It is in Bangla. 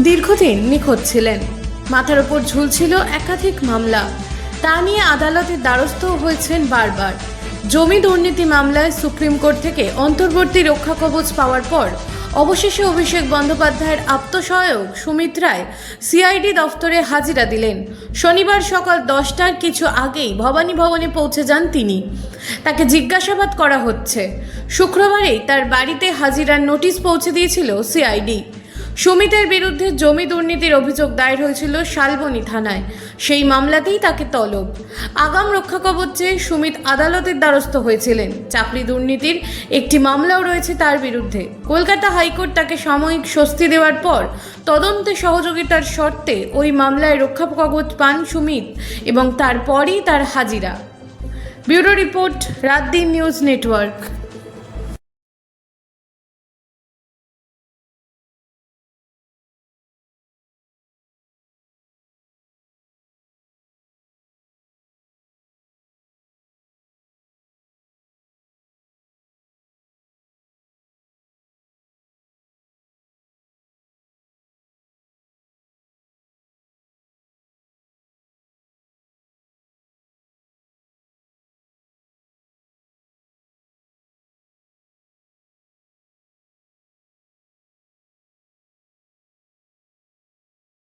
দীর্ঘদিন নিখোঁজ ছিলেন। মাথার ওপর ঝুলছিল একাধিক মামলা। তা নিয়ে আদালতের দ্বারস্থ হয়েছেন বারবার। জমি দুর্নীতি মামলায় সুপ্রিম কোর্ট থেকে অন্তর্বর্তী রক্ষা কবচ পাওয়ার পর অবশেষে অভিষেক বন্দ্যোপাধ্যায়ের আত্মসহায়ক সুমিত রায় সিআইডি দফতরে হাজিরা দিলেন। শনিবার সকাল 10টার কিছু আগেই ভবানী ভবনে পৌঁছে যান তিনি। তাকে জিজ্ঞাসাবাদ করা হচ্ছে। শুক্রবারেই তার বাড়িতে হাজিরার নোটিশ পৌঁছে দিয়েছিল সিআইডি। সুমিতের বিরুদ্ধে জমি দুর্নীতির অভিযোগ দায়ের হয়েছিল শালবনী থানায়। সেই মামলাতেই তাকে তলব। আগাম রক্ষা কবচ চেয়ে সুমিত আদালতের দ্বারস্থ হয়েছিলেন। চাকরি দুর্নীতির একটি মামলাও রয়েছে তার বিরুদ্ধে। কলকাতা হাইকোর্ট তাকে সাময়িক স্বস্তি দেওয়ার পর তদন্তে সহযোগিতার শর্তে ওই মামলায় রক্ষা কবচ পান সুমিত এবং তারপরই তার হাজিরা। ব্যুরো রিপোর্ট, রাত দিন নিউজ নেটওয়ার্ক।